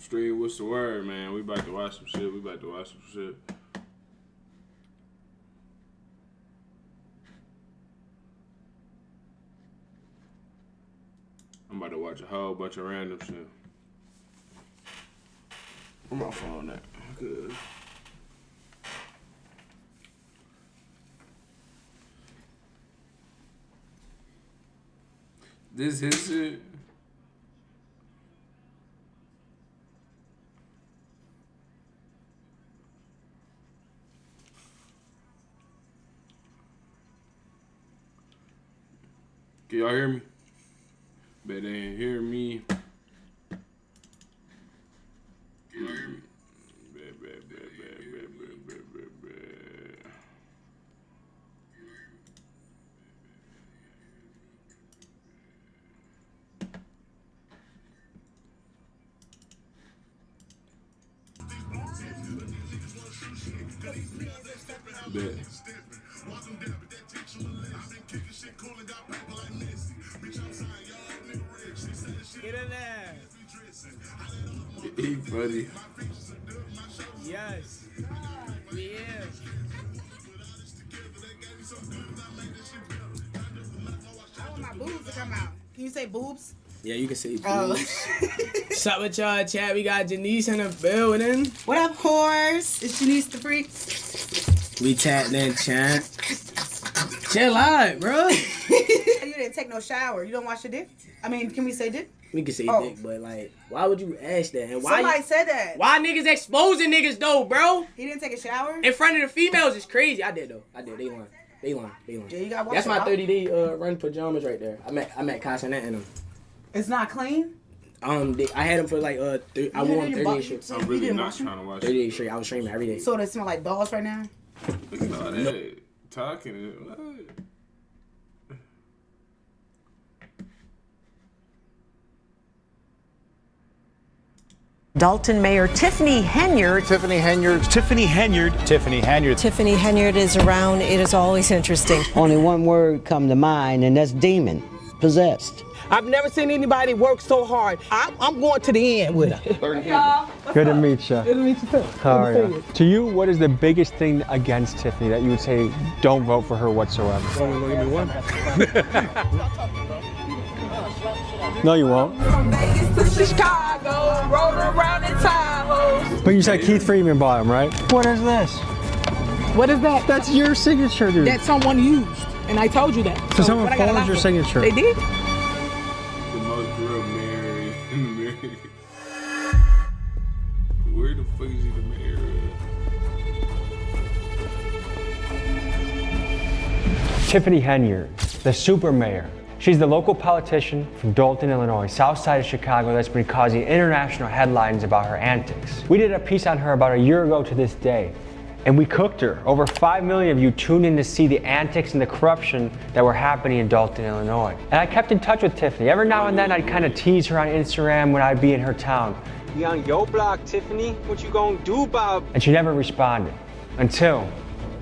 Stream, what's the word, man? We about to watch some shit. I'm about to watch a whole bunch of random shit. Where my phone at? Good. This his shit. Can y'all hear me? Bet they ain't hear me. Can y'all hear me? Bet. Get in there. He funny. Yes. We here. I want my boobs to come out. Can you say boobs? Yeah, you can say Oh. What's up with y'all, chat? We got Janice in the building. What up, whores? It's Janice the Freak. We tapped in, chat. Chill out, bro. You didn't take no shower. You don't wash your dick? I mean, can we say dick? We can say Oh. dick, but like, why would you ask that? And why? Somebody said that. Why niggas exposing niggas though, bro? He didn't take a shower? In front of the females is crazy. I did though. They lying. Yeah, you gotta wash That's it my out. 30-day run pajamas right there. I'm at Consonant in them. It's not clean? I had them for like I wore them 30 days straight. I'm really not trying to watch 30 days straight. I was streaming every day. So they smell like balls right now? Look at all that talking. What? Dalton Mayor Tiffany Henyard. Tiffany Henyard is around. It is always interesting. Only one word come to mind, and that's demon, possessed. I've never seen anybody work so hard. I'm going to the end with her. Good to meet you. Good to meet you too. How are you? To you, what is the biggest thing against Tiffany that you would say don't vote for her whatsoever? Only give me one. No, you won't. From Vegas to Chicago, rolling around in Tahoe. But you said Keith Friedman bought him, right? What is this? What is that? That's your signature, dude. That someone used, and I told you that. So someone what I gotta forged lie your for? signature. They did? The most real Mary in America. Where the fuck is he the mayor of? Tiffany Henyard, the super mayor. She's the local politician from Dalton, Illinois, south side of Chicago, that's been causing international headlines about her antics. We did a piece on her about a year ago to this day, and we cooked her. Over 5 million of you tuned in to see the antics and the corruption that were happening in Dalton, Illinois. And I kept in touch with Tiffany. Every now and then I'd kind of tease her on Instagram when I'd be in her town. We on your block, Tiffany. What you gonna do about? And she never responded. Until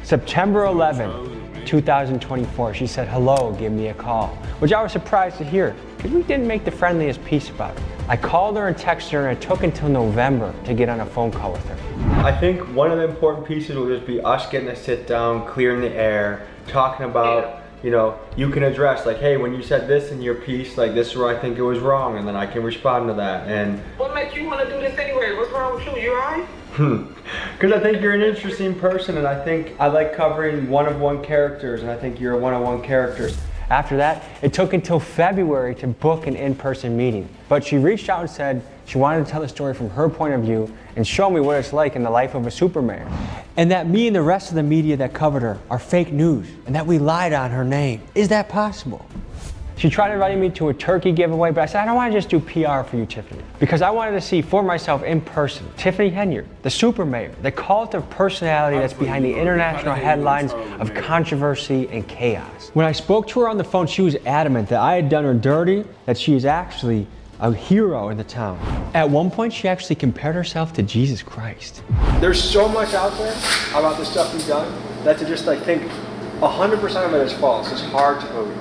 September 11th, 2024, she said, hello, give me a call. Which I was surprised to hear, because we didn't make the friendliest piece about it. I called her and texted her, and it took until November to get on a phone call with her. I think one of the important pieces will just be us getting a sit down, clearing the air, talking about, you know, you can address like, hey, when you said this in your piece, like this is where I think it was wrong, and then I can respond to that. And What makes you want to do this anyway? What's wrong with you? You alright? Because I think you're an interesting person, and I think I like covering one-of-one characters, and I think you're a one-of-one character. After that, it took until February to book an in-person meeting. But she reached out and said she wanted to tell the story from her point of view and show me what it's like in the life of a super mayor. And that me and the rest of the media that covered her are fake news, and that we lied on her name. Is that possible? She tried inviting me to a turkey giveaway, but I said, I don't want to just do PR for you, Tiffany. Because I wanted to see for myself in person, Tiffany Henyard, the super mayor, the cult of personality that's behind the international headlines of controversy and chaos. When I spoke to her on the phone, she was adamant that I had done her dirty, that she is actually a hero in the town. At one point, she actually compared herself to Jesus Christ. There's so much out there about the stuff you've done that to just like think 100% of it is false. It's hard to believe.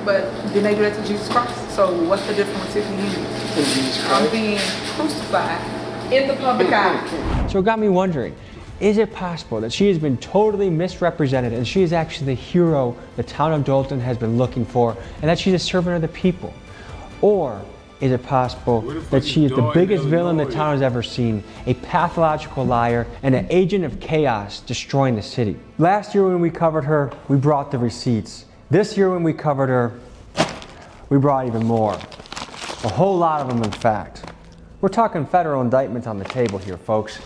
But didn't they do that to Jesus Christ? So what's the difference if you In Jesus I'm Christ. being crucified in the public eye. So it got me wondering, is it possible that she has been totally misrepresented and she is actually the hero the town of Dolton has been looking for and that she's a servant of the people? Or is it possible that she is the biggest villain the town has ever seen, a pathological liar, and an agent of chaos destroying the city? Last year when we covered her, we brought the receipts. This year when we covered her, we brought even more. A whole lot of them, in fact. We're talking federal indictments on the table here, folks.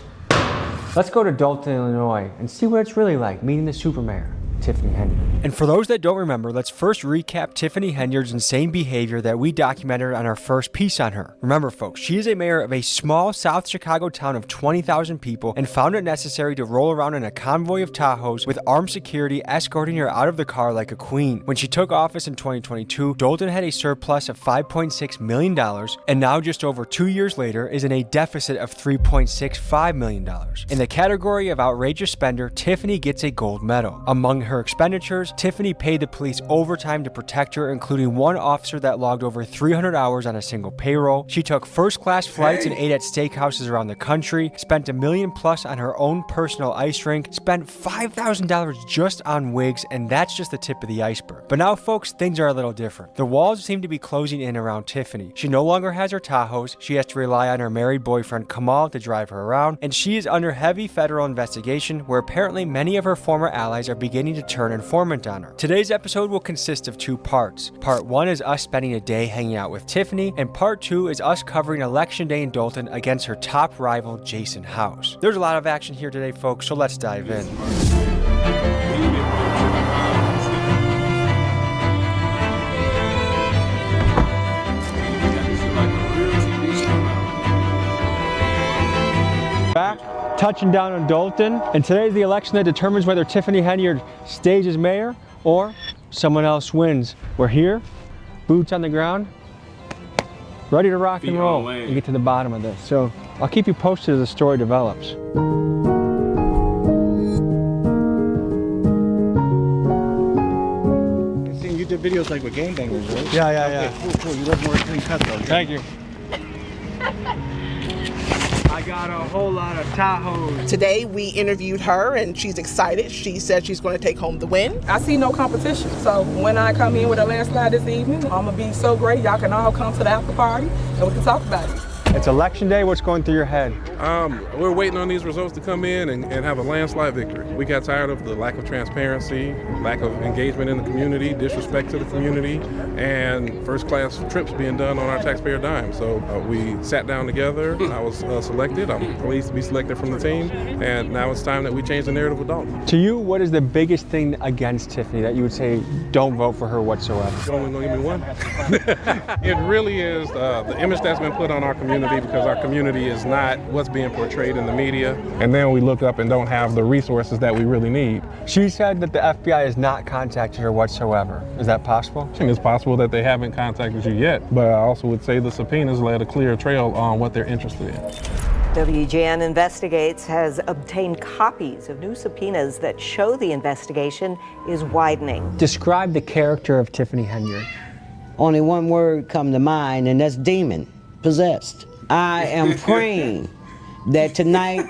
Let's go to Dolton, Illinois, and see what it's really like meeting the supermayor, Tiffany Henyard. And for those that don't remember, let's first recap Tiffany Henyard's insane behavior that we documented on our first piece on her. Remember, folks, she is a mayor of a small South Chicago town of 20,000 people and found it necessary to roll around in a convoy of Tahoes with armed security escorting her out of the car like a queen. When she took office in 2022, Dolton had a surplus of $5.6 million, and now just over 2 years later is in a deficit of $3.65 million. In the category of outrageous spender, Tiffany gets a gold medal. Among her expenditures, Tiffany paid the police overtime to protect her, including one officer that logged over 300 hours on a single payroll. She took first-class flights and ate at steakhouses around the country, spent $1 million plus on her own personal ice rink, spent $5,000 just on wigs, and that's just the tip of the iceberg. But now, folks, things are a little different. The walls seem to be closing in around Tiffany. She no longer has her Tahoes, she has to rely on her married boyfriend Kamal to drive her around, and she is under heavy federal investigation where apparently many of her former allies are beginning to turn informant on her. Today's episode will consist of 2 parts. Part 1 is us spending a day hanging out with Tiffany, and part 2 is us covering Election Day in Dolton against her top rival, Jason House. There's a lot of action here today, folks, so let's dive in. Back, touching down on Dolton, and today's the election that determines whether Tiffany Henyard stays as mayor or someone else wins. We're here, boots on the ground, ready to rock and roll and get to the bottom of this. So I'll keep you posted as the story develops. You did videos like with Game Bangers, right? Yeah. Okay, cool. You look more clean cut though. Thank you. I got a whole lot of Tahoes. Today we interviewed her and she's excited. She said she's going to take home the win. I see no competition. So when I come in with a landslide this evening, I'm gonna be so great. Y'all can all come to the after party and we can talk about it. It's election day. What's going through your head? We're waiting on these results to come in and have a landslide victory. We got tired of the lack of transparency, lack of engagement in the community, disrespect to the community, and first-class trips being done on our taxpayer dime. So we sat down together. I was selected. I'm pleased to be selected from the team, and now it's time that we change the narrative with Dolton. To you, what is the biggest thing against Tiffany that you would say don't vote for her whatsoever? You're only gonna give me one. It really is the image that's been put on our community, because our community is not what's being portrayed in the media. And then we look up and don't have the resources that we really need. She said that the FBI has not contacted her whatsoever. Is that possible? I think it's possible that they haven't contacted you yet, but I also would say the subpoenas led a clear trail on what they're interested in. WGN Investigates has obtained copies of new subpoenas that show the investigation is widening. Describe the character of Tiffany Henyard. Only one word come to mind, and that's demon, possessed. I am praying that tonight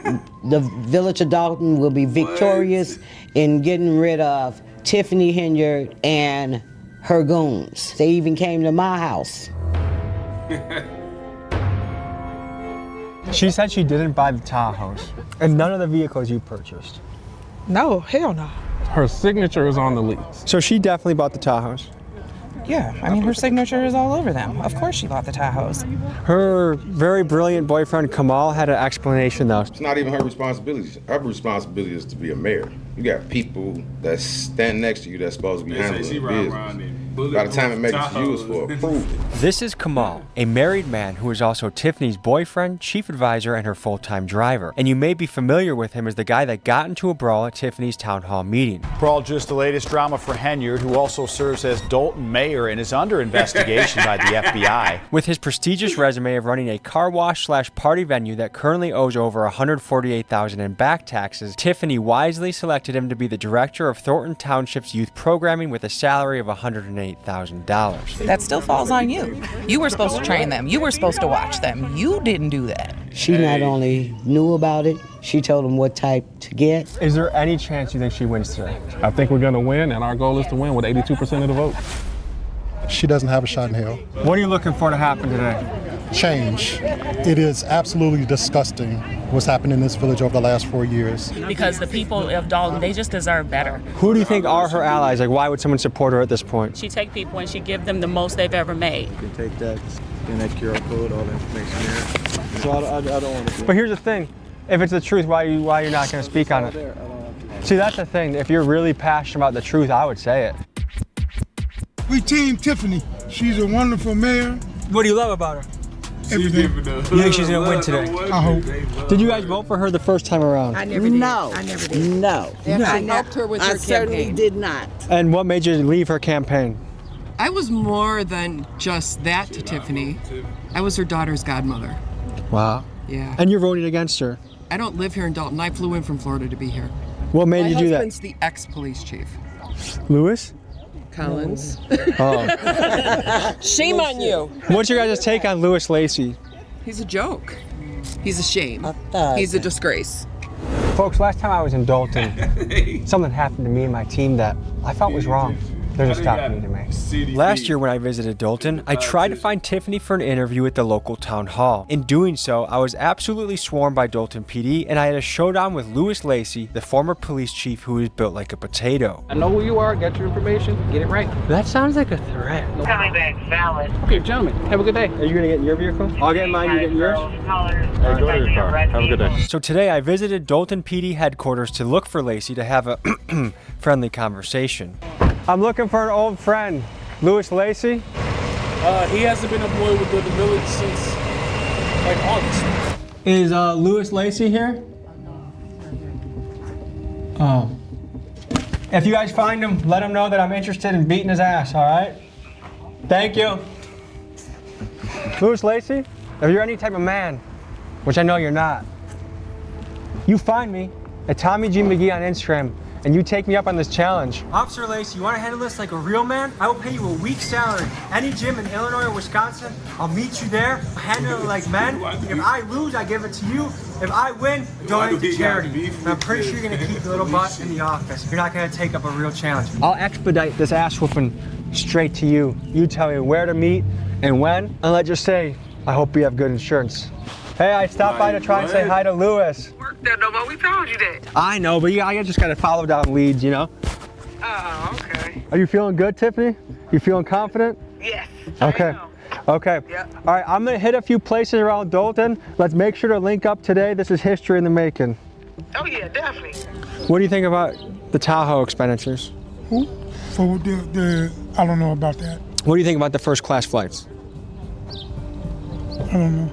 the village of Dolton will be victorious in getting rid of Tiffany Henyard and her goons. They even came to my house. She said she didn't buy the Tahoes and none of the vehicles you purchased. No, hell no. Her signature is on the lease. So she definitely bought the Tahoes. Yeah, I mean, her signature is all over them. Of course she bought the Tahoes. Her very brilliant boyfriend, Kamal, had an explanation, though. It's not even her responsibility. Her responsibility is to be a mayor. You got people that stand next to you that's supposed to be handling the business. By the time it makes it used for, approve it. This is Kamal, a married man who is also Tiffany's boyfriend, chief advisor, and her full-time driver. And you may be familiar with him as the guy that got into a brawl at Tiffany's town hall meeting. Brawl just the latest drama for Henyard, who also serves as Dolton mayor and is under investigation by the FBI. With his prestigious resume of running a car wash/party venue that currently owes over $148,000 in back taxes, Tiffany wisely selected him to be the director of Thornton Township's youth programming with a salary of $108,000. That still falls on you. You were supposed to train them. You were supposed to watch them. You didn't do that. She not only knew about it, she told him what type to get. Is there any chance you think she wins today? I think we're going to win, and our goal is to win with 82% of the vote. She doesn't have a shot in hell. What are you looking for to happen today? Change. It is absolutely disgusting what's happened in this village over the last 4 years. Because the people of Dalton, they just deserve better. Who do you think are her allies? Like, why would someone support her at this point? She take people and she give them the most they've ever made. You can take that, scan that QR code, all the information there. So I don't want to. But here's the thing: if it's the truth, why you're not going to speak on it? See, that's the thing. If you're really passionate about the truth, I would say it. We team Tiffany. She's a wonderful mayor. What do you love about her? Everything. You think she's gonna win today? I hope. Did you guys vote for her the first time around? I never did. No. I never did. No. I helped her with her certainly campaign. did not. And what made you leave her campaign? I was more than just that to Tiffany. I was her daughter's godmother. Wow. Yeah. And you're voting against her. I don't live here in Dalton. I flew in from Florida to be here. What made you do My that? husband's the ex-police chief. Lewis? Collins. Oh. Shame on you. What's your guys' take on Lewis Lacey? He's a joke. He's a shame. He's a disgrace. Folks, last time I was in Dalton, something happened to me and my team that I felt was wrong. There's a stop me to me. Last year when I visited Dalton, I tried to find Tiffany for an interview at the local town hall. In doing so, I was absolutely swarmed by Dalton PD, and I had a showdown with Lewis Lacey, the former police chief who is built like a potato. I know who you are, get your information, get it right. That sounds like a threat. Coming back valid. Okay, gentlemen, have a good day. Are you gonna get in your vehicle? I'll get in mine, you get in yours? Hey, go to your car. Have a good day. So today I visited Dalton PD headquarters to look for Lacey to have a friendly conversation. I'm looking for an old friend, Lewis Lacey. He hasn't been employed with the village since like August. Is Lewis Lacey here? Oh. If you guys find him, let him know that I'm interested in beating his ass, all right? Thank you. Lewis Lacey, if you're any type of man, which I know you're not, you find me at Tommy G. McGee on Instagram, and you take me up on this challenge. Officer Lacey, you want to handle this like a real man? I will pay you a week's salary. Any gym in Illinois or Wisconsin, I'll meet you there, handle it like men. If I lose, I give it to you. If I win, donate to charity. And I'm pretty sure you're going to keep your little butt in the office. You're not going to take up a real challenge. I'll expedite this ass whooping straight to you. You tell me where to meet and when, and let's just say, I hope you have good insurance. Hey, I stopped by to try and say hi to Lewis. That no, but we told you that. I know, but I just gotta follow down leads, you know? Oh, okay. Are you feeling good, Tiffany? You feeling confident? Yes. Okay. Okay. Yep. All right, I'm gonna hit a few places around Dalton. Let's make sure to link up today. This is history in the making. Oh yeah, definitely. What do you think about the Tahoe expenditures? Who? For I don't know about that. What do you think about the first class flights? I don't know.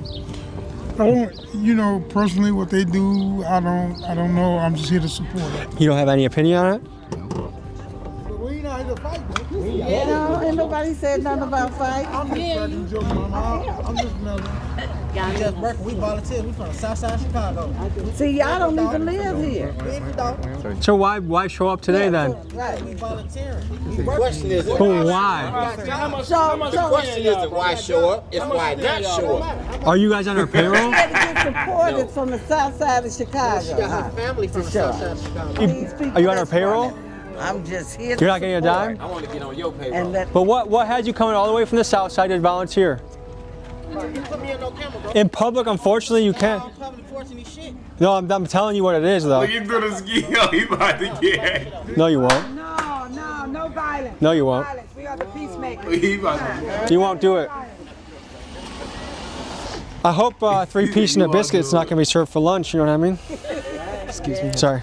I don't, you know, personally what they do, I don't know. I'm just here to support it. You don't have any opinion on it? We not here to fight, You know, ain't nobody said nothing about fight. I'm just joking, Mama. I'm just messing. We volunteer. We from the south side of Chicago. See, y'all don't even live here. So why show up today then? Right. We volunteering. The question is, why? The question isn't why show up, it's why not show up. Are you guys on our payroll? You get supported from the south side of Chicago. She got her family from the south side of Chicago. Are you on our payroll? I'm just here. You're not getting a dime? I want to get on your payroll. But what has you coming all the way from the south side to volunteer? In public, unfortunately, you can't. No, I'm telling you what it is, though. Look into the ski. He about to get. No, you won't. No violence. No, you won't. We are the peacemakers. He about to. You won't do it. I hope 3-piece and a biscuit's not going to be served for lunch, you know what I mean? Excuse me. Sorry.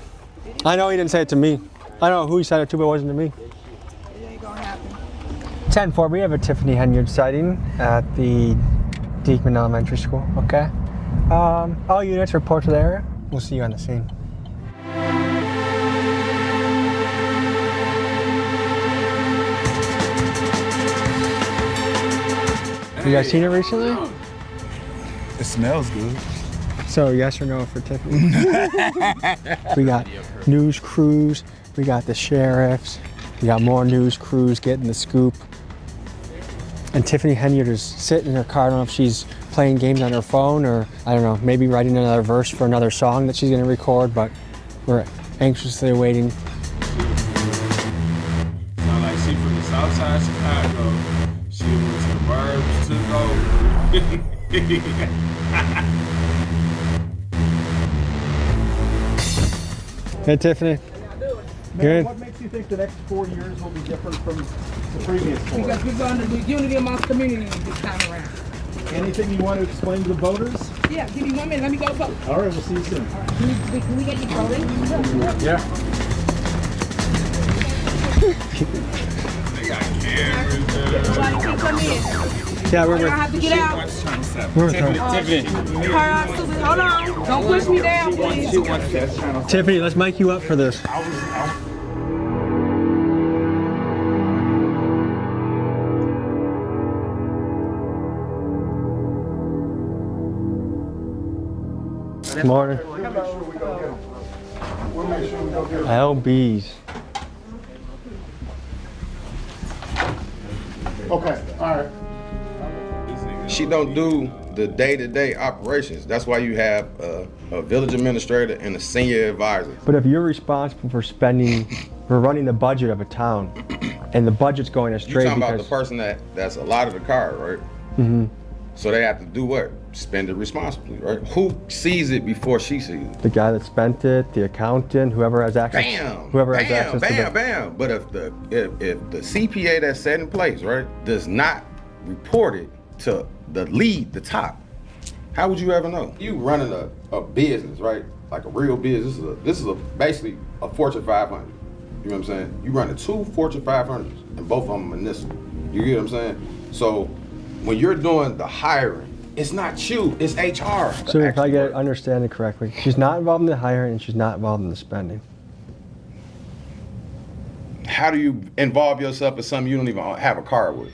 I know he didn't say it to me. I don't know who he said it to, but it wasn't to me. 10-4, we have a Tiffany Henyard sighting at the Diekman Elementary School, okay? All units report to the area. We'll see you on the scene. You guys seen it recently? It smells good. So yes or no for Tiffany? We got news crews, we got the sheriffs, we got more news crews getting the scoop. And Tiffany Henyard is sitting in her car. I don't know if she's playing games on her phone, or I don't know, maybe writing another verse for another song that she's going to record, but we're anxiously awaiting. Sound like she from the south side of Chicago. She went to the burbs, took over. Hey, Tiffany. Good. What makes you think the next 4 years will be different from the previous 4? Because we're going to do unity amongst community this time around. Anything you want to explain to the voters? Yeah, give me 1 minute. Let me go vote. All right, we'll see you soon. All right. Can we get you voting? Yeah. They got cameras there. Nobody can come in. Yeah, We're going to have to get out. Tiffany. Hold on. Don't push me down, please. Tiffany, let's mic you up for this. Good morning. LB's. Okay, all right. She don't do the day-to-day operations. That's why you have a village administrator and a senior advisor. But if you're responsible for running the budget of a town, and the budget's going astray You're talking because... about the person that's allotted the car, right? Mm-hmm. So they have to do what? Spend it responsibly, right? Who sees it before she sees it? The guy that spent it, the accountant, whoever has access. Bam! Whoever has bam, access bam, to the... bam. But if the CPA that's set in place, right, does not report it to the lead, the top, how would you ever know? You running a business, right? Like a real business. This is basically a Fortune 500. You know what I'm saying? You running 2 Fortune 500s, and both of them are municipal. You get what I'm saying? So when you're doing the hiring, it's not you, it's HR. So if I understand it correctly, she's not involved in the hiring and she's not involved in the spending. How do you involve yourself in something you don't even have a car with?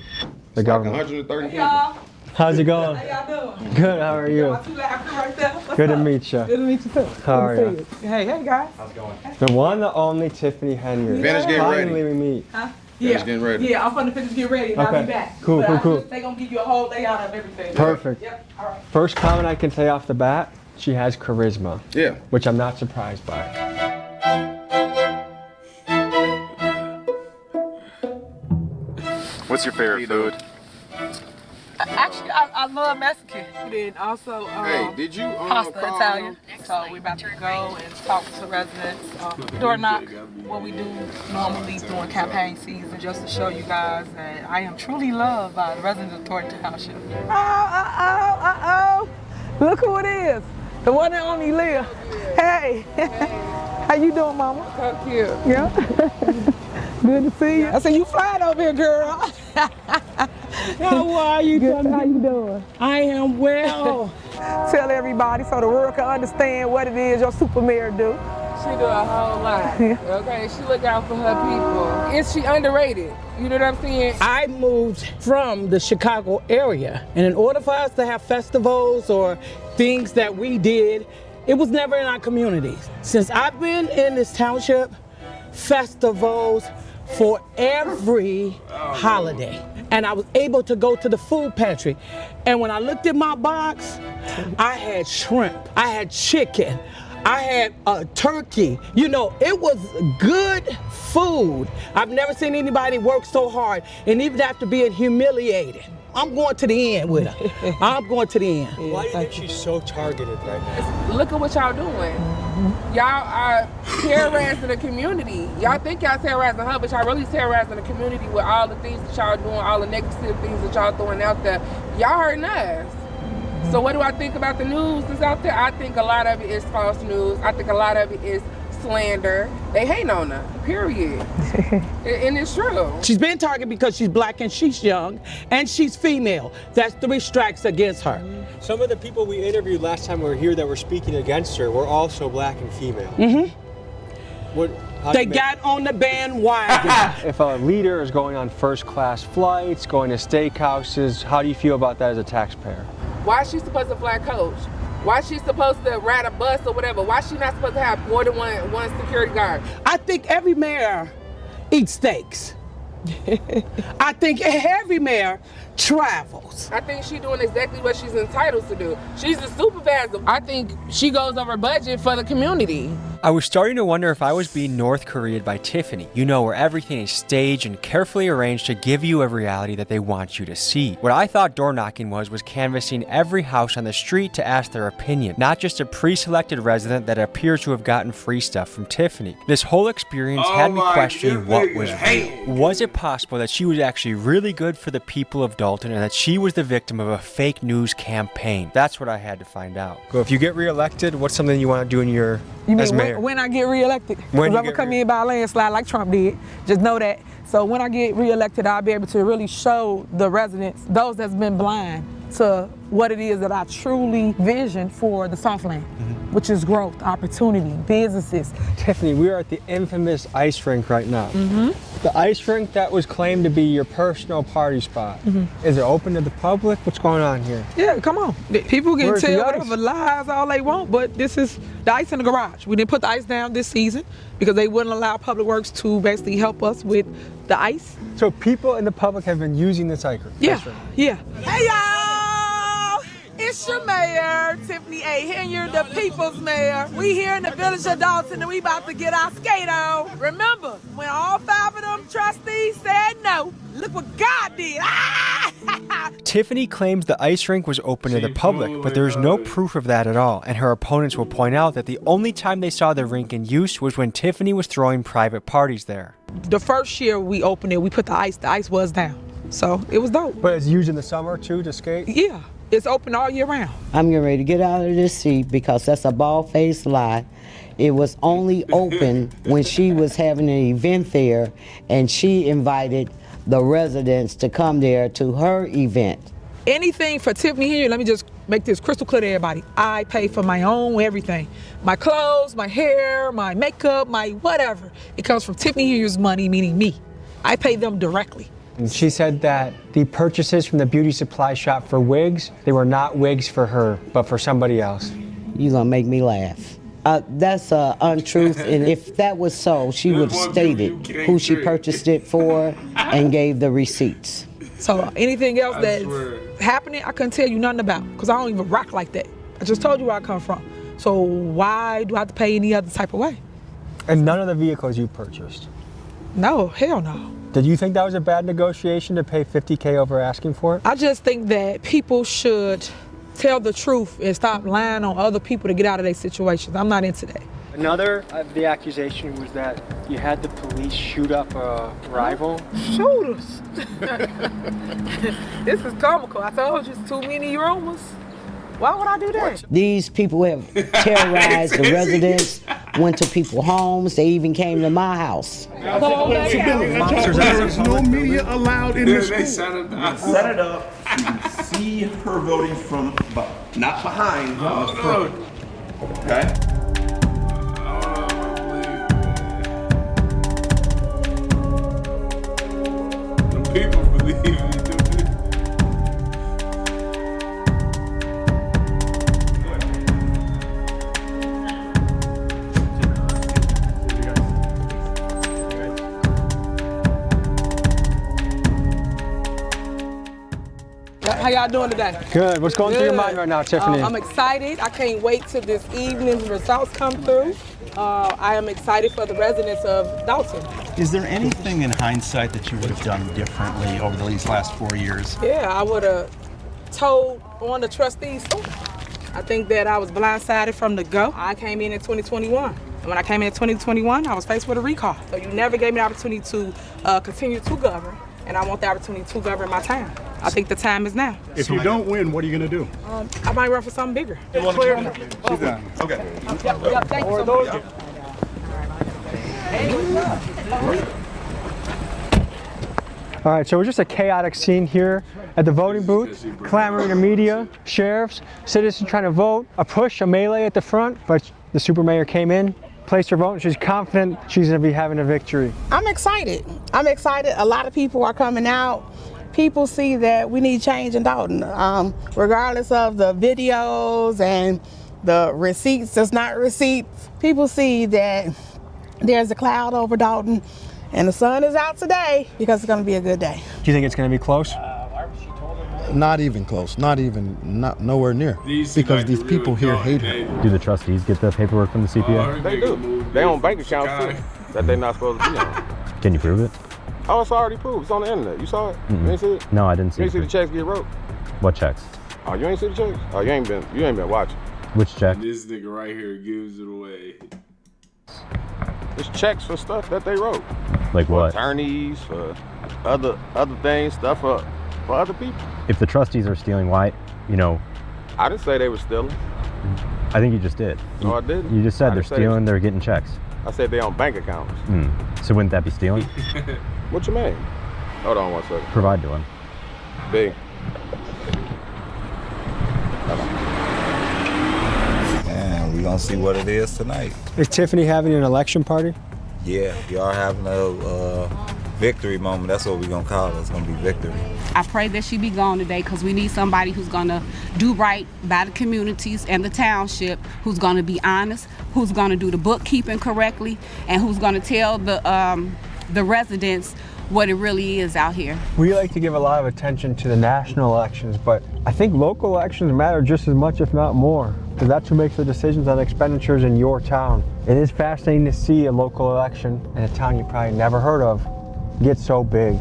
The government. 130 Hey, y'all. How's it going? How y'all doing? Good, how are you? Y'all two laughing right there. What's Good to up? meet you. Good to meet you too. How are Good to you? see you. Hey guys. How's it going? The one, the only Tiffany Henyard. Finish getting ready. Finally we meet. Huh? Finish Yeah. getting ready. Yeah, I'm gonna finish getting ready and I'll Okay. be back. Cool, But cool. They're gonna give you a whole layout of everything. Perfect. Yep. All right. First comment I can say off the bat, she has charisma. Yeah. Which I'm not surprised by. What's your favorite food? Actually, I love Mexican. Then also Hey, did you pasta call Italian. So we're about to go and talk to residents. Door knock, what we do normally during campaign season, just to show you guys that I am truly loved by the residents of Thornton Township. Oh. Look who it is. The one and only Leah. Hey. How you doing, Mama? So cute. Yeah. Good to see you. I said, you flying over here, girl. How are you? Good. How you doing? I am well. Tell everybody so the world can understand what it is your super mayor do. She do a whole lot. Okay, she look out for her people. Is she underrated? You know what I'm saying? I moved from the Chicago area, and in order for us to have festivals or things that we did, it was never in our communities. Since I've been in this township, festivals for every holiday. And I was able to go to the food pantry. And when I looked at my box, I had shrimp, I had chicken, I had a turkey. You know, it was good food. I've never seen anybody work so hard and even after being humiliated. I'm going to the end with her. I'm going to the end. Why do you think she's so targeted right now? Look at what y'all doing. Y'all are terrorizing the community. Y'all think y'all terrorizing her, but y'all really terrorizing the community with all the things that y'all doing, all the negative things that y'all throwing out there. Y'all hurting us. So what do I think about the news that's out there? I think a lot of it is false news. I think a lot of it is slander. They hate on her, period. And it's true. She's been targeted because she's black and she's young and she's female. That's 3 strikes against her. Some of the people we interviewed last time we were here that were speaking against her were also black and female. Mm-hmm. They got on the bandwagon. If a leader is going on first-class flights, going to steakhouses, how do you feel about that as a taxpayer? Why is she supposed to fly coach? Why is she supposed to ride a bus or whatever? Why is she not supposed to have more than one security guard? I think every mayor eats steaks. I think every mayor travels. I think she's doing exactly what she's entitled to do. She's a supervisor. I think she goes over budget for the community. I was starting to wonder if I was being North Korea'd by Tiffany, you know, where everything is staged and carefully arranged to give you a reality that they want you to see. What I thought door knocking was canvassing every house on the street to ask their opinion, not just a pre-selected resident that appears to have gotten free stuff from Tiffany. This whole experience had me questioning what was real. Was it possible that she was actually really good for the people of Dalton and that she was the victim of a fake news campaign? That's what I had to find out. Well, if you get reelected, what's something you want to do in your as mayor? When I get reelected? When I'm gonna come in by a landslide like Trump did. Just know that. So when I get reelected, I'll be able to really show the residents, those that's been blind, to what it is that I truly vision for the Southland, which is growth, opportunity, businesses. Tiffany, we are at the infamous ice rink right now. The ice rink that was claimed to be your personal party spot. Is it open to the public? What's going on here? Yeah, come on. People can Where's the tell ice? whatever lies all they want, but this is the ice in the garage. We didn't put the ice down this season because they wouldn't allow Public Works to basically help us with the ice. So people in the public have been using this ice rink? Yeah, yeah. Hey y'all! It's your mayor, Tiffany A. Henyard, the people's mayor. We here in the village of Dalton and we about to get our skate on. Remember, when all 5 of them trustees said no, look what God did. Tiffany claims the ice rink was open to the public, but there's no proof of that at all, and her opponents will point out that the only time they saw the rink in use was when Tiffany was throwing private parties there. The first year we opened it, we put the ice was down. So it was dope. But it's used in the summer too to skate? Yeah, it's open all year round. I'm getting ready to get out of this seat because that's a bald-faced lie. It was only open when she was having an event there and she invited the residents to come there to her event. Anything for Tiffany here, let me just make this crystal clear to everybody. I pay for my own everything. My clothes, my hair, my makeup, my whatever. It comes from Tiffany Here's money, meaning me. I pay them directly. And she said that the purchases from the beauty supply shop for wigs, they were not wigs for her, but for somebody else. You're gonna make me laugh. That's untruth, and if that was so, she would have stated who she purchased it for and gave the receipts. So anything else that's happening, I couldn't tell you nothing about, because I don't even rock like that. I just told you where I come from. So why do I have to pay any other type of way? And none of the vehicles you purchased? No, hell no. Did you think that was a bad negotiation to pay $50K over asking for it? I just think that people should tell the truth and stop lying on other people to get out of their situations. I'm not into that. Another of the accusation was that you had the police shoot up a rival. Shooters. This is comical. I told you it's too many rumors. Why would I do that? These people have terrorized the residents, went to people's homes, they even came to my house. There is no media allowed in this school. Set it up to see her voting from, not behind, on the front. Okay? People believe me. How y'all doing today? Good. What's going through your mind right now, Tiffany? I'm excited. I can't wait till this evening's results come through. I am excited for the residents of Dalton. Is there anything in hindsight that you would have done differently over these last 4 years? Yeah, I would have told on the trustees too. I think that I was blindsided from the go. I came in 2021. And when I came in 2021, I was faced with a recall. So you never gave me the opportunity to continue to govern, and I want the opportunity to govern my town. I think the time is now. If you don't win, what are you going to do? I might run for something bigger. Okay. Yep, thank you so much. All right, so we're just a chaotic scene here at the voting booth, clamoring to media, sheriffs, citizens trying to vote, a push, a melee at the front, but the super mayor came in, placed her vote, and she's confident she's gonna be having a victory. I'm excited. I'm excited. A lot of people are coming out. People see that we need change in Dalton, regardless of the videos and the receipts that's not receipts. People see that there's a cloud over Dalton And the sun is out today because it's going to be a good day. Do you think it's going to be close? Not even close. Not nowhere near. Because these people here hate her. Do the trustees get the paperwork from the CPA? They do. They own bank accounts too that they're not supposed to be on. Can you prove it? Oh, it's already proved. It's on the internet. You saw it? You ain't see it? No, I didn't see You it. ain't see the checks get wrote? What checks? Oh, you ain't see the checks? Oh, you ain't been watching. Which check? This nigga right here gives it away. It's checks for stuff that they wrote. Like for what? Attorneys, for other things, stuff for other people. If the trustees are stealing, why, I didn't say they were stealing. I think you just did. No, I didn't. You just said I they're didn't say stealing, they're getting checks. I said they on bank accounts. So wouldn't that be stealing? What you mean? Hold on 1 second. Provide to him. Big. And we gonna see what it is tonight. Is Tiffany having an election party? Yeah, we are having a victory moment. That's what we're gonna call it. It's gonna be victory. I pray that she be gone today because we need somebody who's gonna do right by the communities and the township, who's gonna be honest, who's gonna do the bookkeeping correctly, and who's gonna tell the residents what it really is out here. We like to give a lot of attention to the national elections, but I think local elections matter just as much, if not more, because that's who makes the decisions on expenditures in your town. It is fascinating to see a local election in a town you probably never heard of get so big.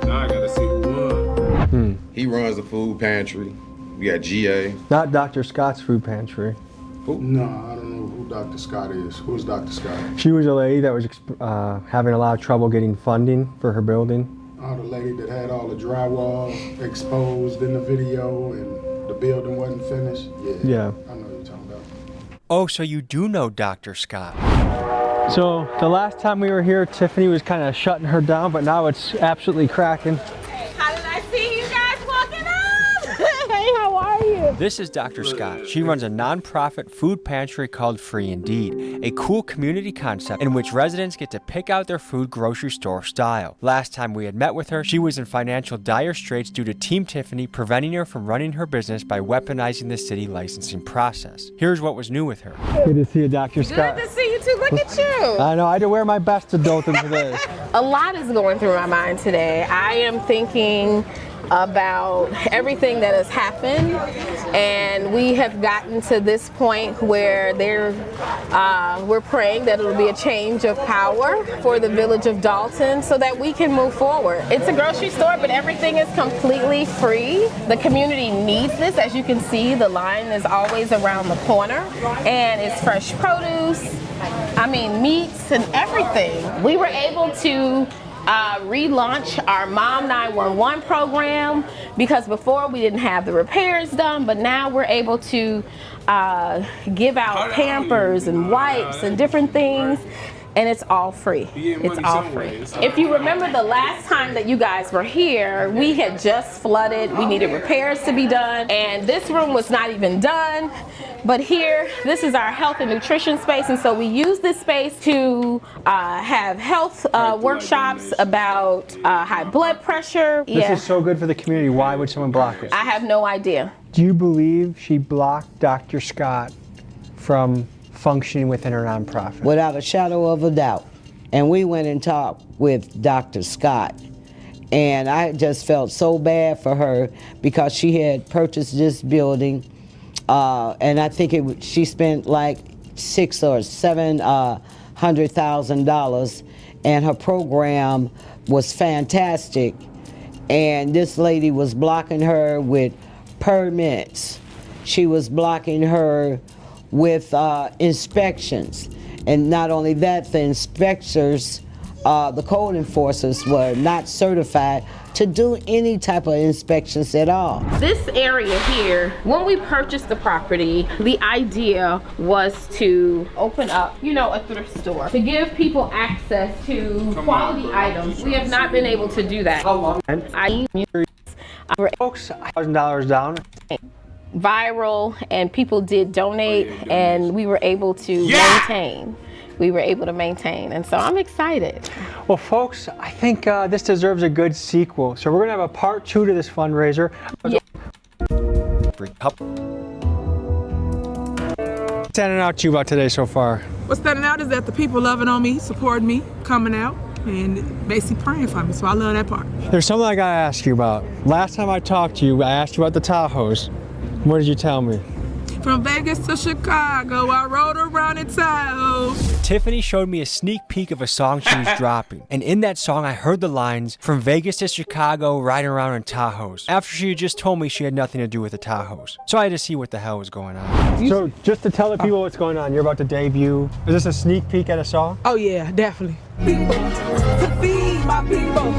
Now I gotta see who won. He runs the food pantry. We got GA. Not Dr. Scott's food pantry. No, I don't know who Dr. Scott is. Who's Dr. Scott? She was a lady that was having a lot of trouble getting funding for her building. Oh, the lady that had all the drywall exposed in the video and the building wasn't finished? Yeah. I know what you're talking about. Oh, so you do know Dr. Scott. So the last time we were here, Tiffany was kind of shutting her down, but now it's absolutely cracking. How did I see you guys walking up? Hey, how are you? This is Dr. Scott. She runs a nonprofit food pantry called Free Indeed, a cool community concept in which residents get to pick out their food grocery store style. Last time we had met with her, she was in financial dire straits due to Team Tiffany preventing her from running her business by weaponizing the city licensing process. Here's what was new with her. Good to see you, Dr. Scott. Good to see you too. Look at you. I know, I had to wear my best to Dothan today. A lot is going through my mind today. I am thinking about everything that has happened, and we have gotten to this point where we're praying that it'll be a change of power for the village of Dalton so that we can move forward. It's a grocery store, but everything is completely free. The community needs this. As you can see, the line is always around the corner, and it's fresh produce, meats and everything. We were able to relaunch our Mom 911 program because before we didn't have the repairs done, but now we're able to give out Pampers and wipes and different things, and it's all free. It's all free. If you remember the last time that you guys were here, we had just flooded. We needed repairs to be done, and this room was not even done. But here, this is our health and nutrition space, and so we use this space to have health workshops about high blood pressure. This is so good for the community. Why would someone block it? I have no idea. Do you believe she blocked Dr. Scott from functioning within her nonprofit? Without a shadow of a doubt. And we went and talked with Dr. Scott. And I just felt so bad for her because she had purchased this building. And I think she spent like $600,000 or $700,000, and her program was fantastic. And this lady was blocking her with permits. She was blocking her with inspections. And not only that, the inspectors, the code enforcers were not certified to do any type of inspections at all. This area here, when we purchased the property, the idea was to open up, a thrift store, to give people access to quality items. We have not been able to do that. How long? Folks, $1,000 down. Viral, and people did donate, and we were able to maintain. We were able to maintain, and so I'm excited. Well, folks, I think this deserves a good sequel. So we're gonna have a part 2 to this fundraiser. Standing out to you about today so far? What's standing out is that the people loving on me, supporting me, coming out, and basically praying for me. So I love that part. There's something I gotta ask you about. Last time I talked to you, I asked you about the Tahoes. What did you tell me? From Vegas to Chicago, I rode around in Tahoe. Tiffany showed me a sneak peek of a song she was dropping. And in that song, I heard the lines, from Vegas to Chicago, riding around in Tahoes. After she had just told me she had nothing to do with the Tahoes. So I had to see what the hell was going on. So just to tell the people what's going on, you're about to debut. Is this a sneak peek at a song? Oh yeah, definitely. People to feed my people.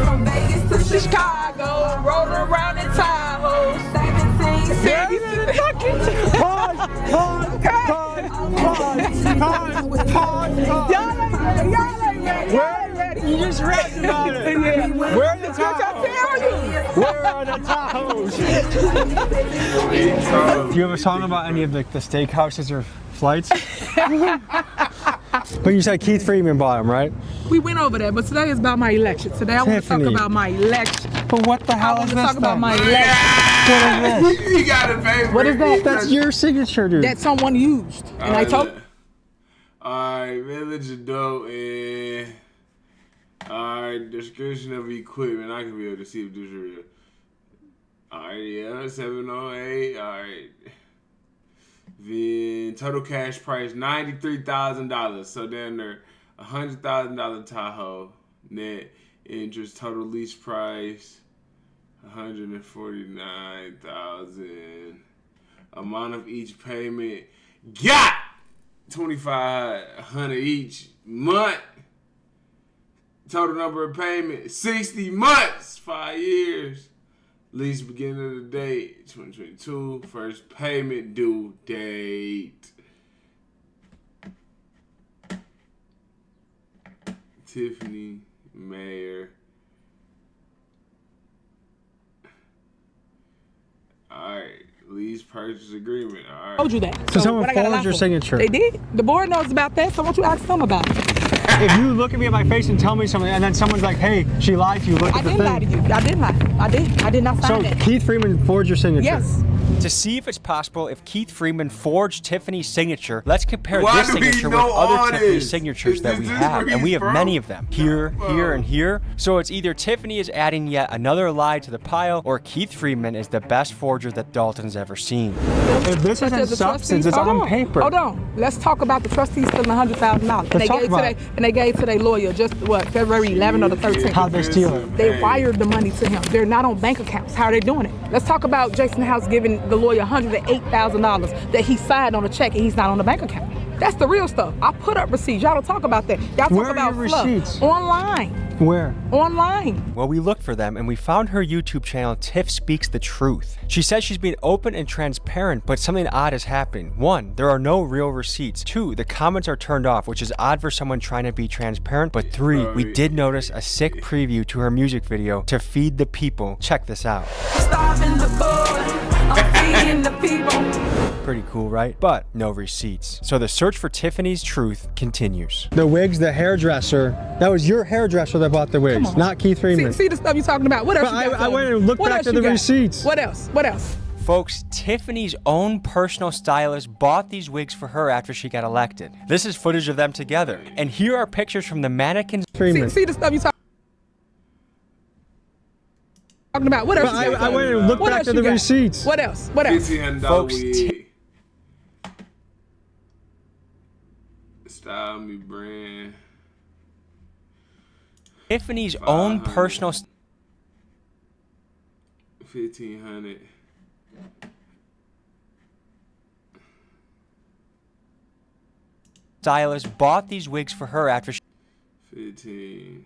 From Vegas to Chicago, rode around in Tahoe. 17 cities. Y'all ain't ready. You just read about it. Where are the Tahoes? Where are the Tahoes? Do you have a song about any of the steakhouses or flights? But you said Keith Freeman bought them, right? We went over that, but today is about my election. Today I want to talk about my election. But what the hell is this? I want to talk about my election. You got it, baby. What is that? That's your signature, dude. That someone used. And I told... Alright, Village Adult and... Alright, description of equipment. I can be able to see if this is real. Alright, yeah, 708. Alright. Then total cash price $93,000. So then they're $100,000 Tahoe. Net interest total lease price $149,000. Amount of each payment got $2,500 each month. Total number of payments 60 months, 5 years. Lease beginning of the date 2022. First payment due date. Tiffany Mayer. Alright, lease purchase agreement. Alright. I told you that. So someone what I gotta forged lie your for? signature. They did. The board knows about that, so why don't you ask them about it? If you look at me in my face and tell me something, and then someone's like, hey, she lied to you, look at the thing. I didn't lie to you. I didn't lie. I did. I did not sign So that. Keith Freeman forged your signature? Yes. To see if it's possible if Keith Freeman forged Tiffany's signature, let's compare Why this do we signature with know all other Tiffany this? signatures that we Is this have, where and we he's have from? many of them. Here, here, and here. So it's either Tiffany is adding yet another lie to the pile, or Keith Freeman is the best forger that Dalton's ever seen. If this Such isn't as the substance, it's trustees- on hold paper. Hold on. Let's talk about the trustees stealing $100,000. Let's talk about it. And they gave to their lawyer just what, February 11th or the 13th. How'd they steal it? They wired the money to him. They're not on bank accounts. How are they doing it? Let's talk about Jason House giving the lawyer $108,000 that he signed on a check and he's not on the bank account. That's the real stuff. I put up receipts. Y'all don't talk about that. Y'all Where talk are about your fluff. receipts? Online. Where? Online. Well, we looked for them and we found her YouTube channel, Tiff Speaks the Truth. She says she's being open and transparent, but something odd is happening. 1, there are no real receipts. 2, the comments are turned off, which is odd for someone trying to be transparent. But 3, we did notice a sick preview to her music video, To Feed the People. Check this out. Starving the boy, I'm feeding the people. Pretty cool, right? But no receipts. So the search for Tiffany's truth continues. The wigs, the hairdresser, that was your hairdresser that bought the wigs, not Keith Freeman. See the stuff you're talking about. What else But you got? I went and looked What back else to you the got? receipts. What else? What else? Folks, Tiffany's own personal stylist bought these wigs for her after she got elected. This is footage of them together. And here are pictures from the mannequins. See the stuff you're talking about. What else? But you got? I went and looked What back else to you the got? receipts. What else? What else? Folks, Style Me brand. Tiffany's own personal 1,500. stylist bought these wigs for her after 15.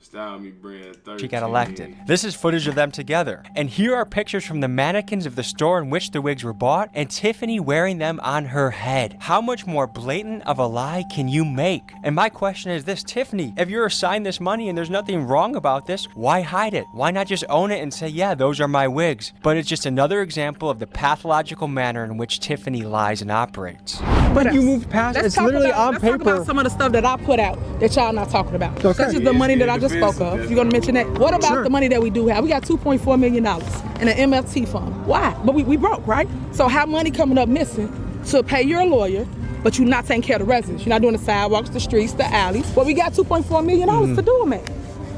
Style Me brand. 13. she got elected. This is footage of them together. And here are pictures from the mannequins of the store in which the wigs were bought and Tiffany wearing them on her head. How much more blatant of a lie can you make? And my question is this, Tiffany, if you're assigned this money and there's nothing wrong about this, why hide it? Why not just own it and say, yeah, those are my wigs? But it's just another example of the pathological manner in which Tiffany lies and operates. But you moved past let's it's talk literally about, on let's paper. Talk about some of the stuff that I put out that y'all not talking about. Okay. Such as the money that I just spoke of. You gonna mention that? What about the money that we do have? We got $2.4 million in an MFT fund. Why? But we broke, right? So how money coming up missing to pay your lawyer, but you're not taking care of the residents. You're not doing the sidewalks, the streets, the alleys. Well, we got $2.4 million to do them at.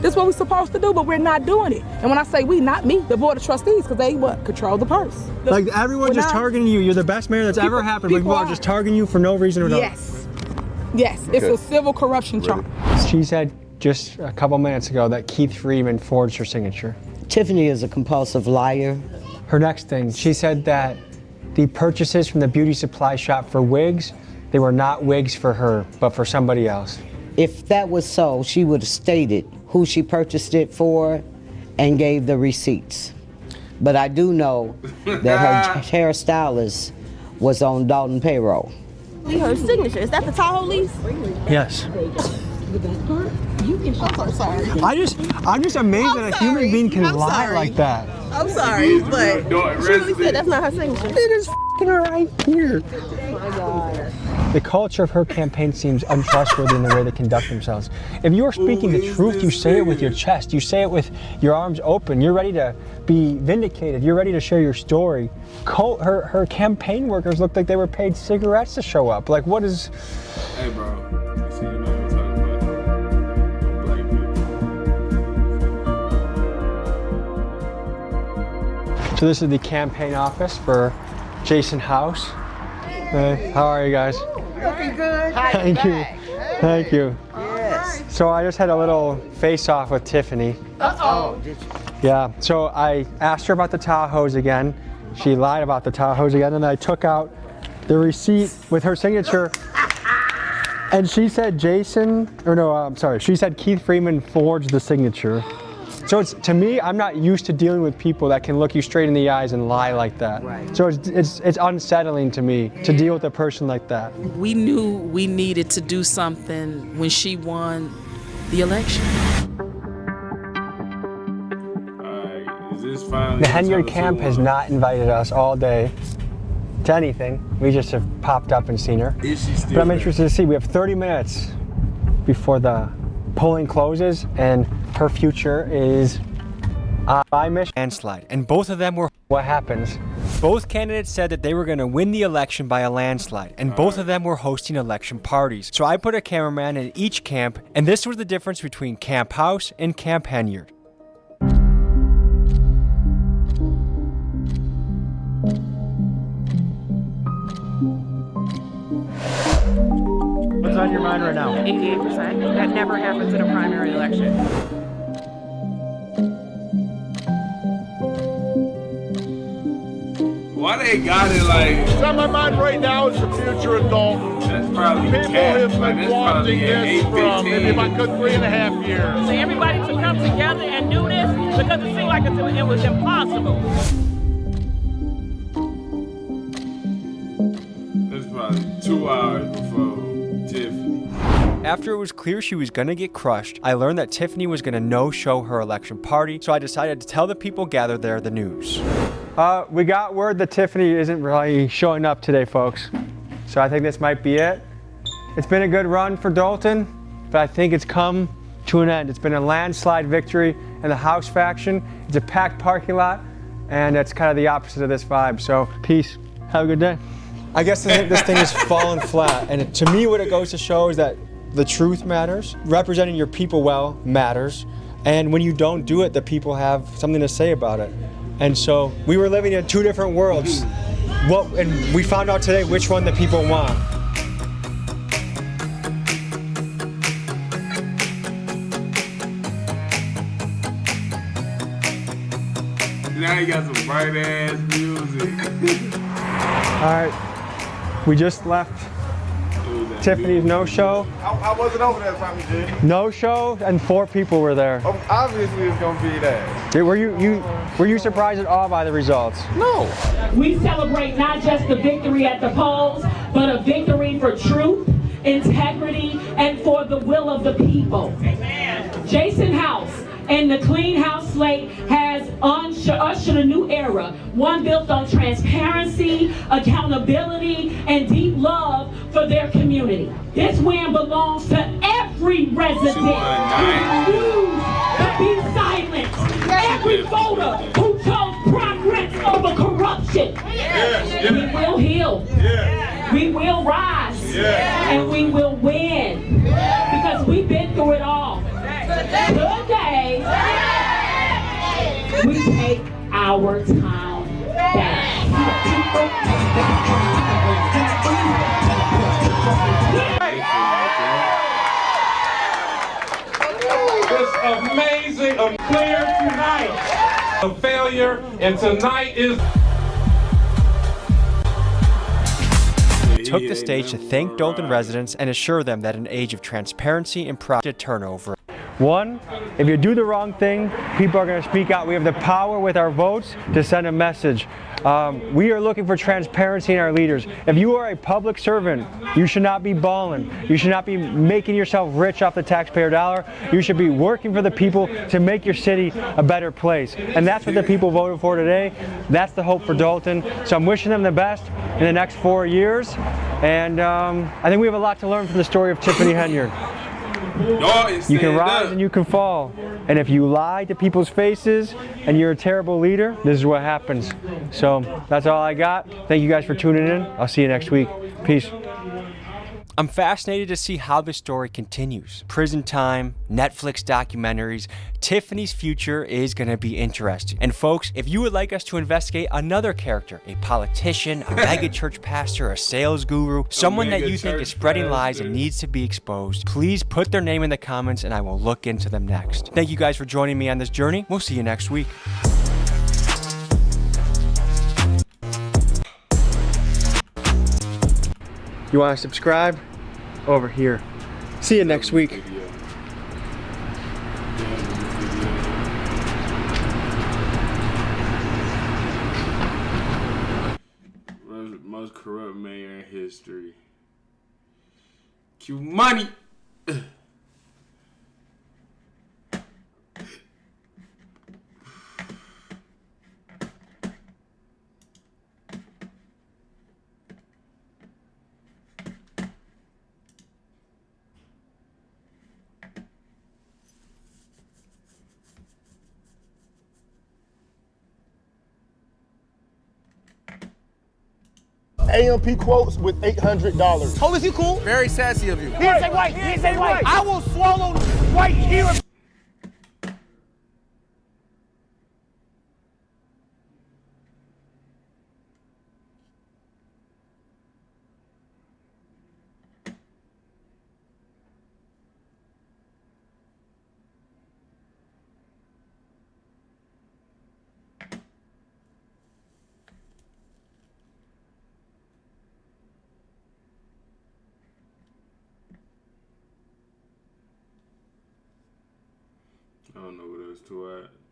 This is what we're supposed to do, but we're not doing it. And when I say we, not me, the board of trustees, because they what? Control the purse. Like everyone's just targeting you. You're the best mayor that's ever happened. But people are just targeting you for no reason or another. Yes. Yes, it's a civil corruption charge. She said just a couple minutes ago that Keith Freeman forged her signature. Tiffany is a compulsive liar. Her next thing, she said that the purchases from the beauty supply shop for wigs, they were not wigs for her, but for somebody else. If that was so, she would have stated who she purchased it for and gave the receipts. But I do know that her hairstylist was on Dalton payroll. Her signature, is that the Tahoe lease? Yes. I'm sorry. I'm just amazed that a human being can lie like that. I'm sorry, but she really said that's not her signature. It is f***ing right here. Oh my God. The culture of her campaign seems untrustworthy in the way they conduct themselves. If you are speaking the truth, you say it with your chest. You say it with your arms open. You're ready to be vindicated. You're ready to share your story. Her campaign workers looked like they were paid cigarettes to show up. Like, what is... Hey, bro. See, you know what I'm talking about. Black people. So this is the campaign office for Jason House. How are you guys? Looking good. Thank you. Thank you. Yes. So I just had a little face-off with Tiffany. Uh-oh. Yeah, so I asked her about the Tahoes again. She lied about the Tahoes again, and I took out the receipt with her signature. And she said she said Keith Freeman forged the signature. So to me, I'm not used to dealing with people that can look you straight in the eyes and lie like that. Right. So it's unsettling to me to deal with a person like that. We knew we needed to do something when she won the election. Is this finally The Henyard camp has not invited us all day to anything. We just have popped up and seen her. Is she still But I'm there? interested to see. We have 30 minutes before the polling closes, and her future is by mission. Landslide, and both of them were. What happens? Both candidates said that they were going to win the election by a landslide, and both of them were hosting election parties. So I put a cameraman in each camp, and this was the difference between Camp House and Camp Henyard. What's on your mind right now? 88%. That never happens in a primary election. Why they got it like... What's on my mind right now is the future of Dalton. That's probably People have been wanting this from maybe about 3.5 years. So everybody to come together and do this because it seemed like it was impossible. That's probably 2 hours before Tiffany. After it was clear she was gonna get crushed, I learned that Tiffany was gonna no-show her election party, so I decided to tell the people gathered there the news. We got word that Tiffany isn't really showing up today, folks. So I think this might be it. It's been a good run for Dalton, but I think it's come to an end. It's been a landslide victory in the House faction. It's a packed parking lot, and it's kind of the opposite of this vibe. So peace, have a good day. I guess this thing is falling flat, and to me what it goes to show is that the truth matters. Representing your people well matters. And when you don't do it, the people have something to say about it. And so we were living in two different worlds. And we found out today which one the people want. Now you got some bright ass music. All right, we just left Tiffany's no-show. I wasn't over there time you did. No-show, and 4 people were there. Obviously it's gonna be that. Were you surprised at all by the results? No. We celebrate not just the victory at the polls, but a victory for truth, integrity, and for the will of the people. Amen. Jason House and the Clean House slate has ushered a new era, one built on transparency, accountability, and deep love for their community. This win belongs to every resident who refused to be silent, every voter who chose progress over corruption. We will heal. We will rise. And we will win. Because we've been through it all. Today, we take our town back. It's amazing, clear tonight. A failure, and tonight is. Took the stage to thank Dolton residents and assure them that in an age of transparency and profit turnover. One, if you do the wrong thing, people are going to speak out. We have the power with our votes to send a message. We are looking for transparency in our leaders. If you are a public servant, you should not be balling. You should not be making yourself rich off the taxpayer dollar. You should be working for the people to make your city a better place. And that's what the people voted for today. That's the hope for Dolton. So I'm wishing them the best in the next 4 years. And I think we have a lot to learn from the story of Tiffany Henyard. You can rise and you can fall. And if you lie to people's faces and you're a terrible leader, this is what happens. So that's all I got. Thank you guys for tuning in. I'll see you next week. Peace. I'm fascinated to see how this story continues. Prison time, Netflix documentaries, Tiffany's future is going to be interesting. And folks, if you would like us to investigate another character, a politician, a mega church pastor, a sales guru, someone that you think is spreading lies and needs to be exposed, please put their name in the comments and I will look into them next. Thank you guys for joining me on this journey. We'll see you next week. You want to subscribe? Over here. See you next week. Most corrupt mayor in history. Q money. AMP quotes with $800. Oh, is you cool? Very sassy of you. He didn't say white. He didn't say white. I will swallow white here. I don't know what else to add.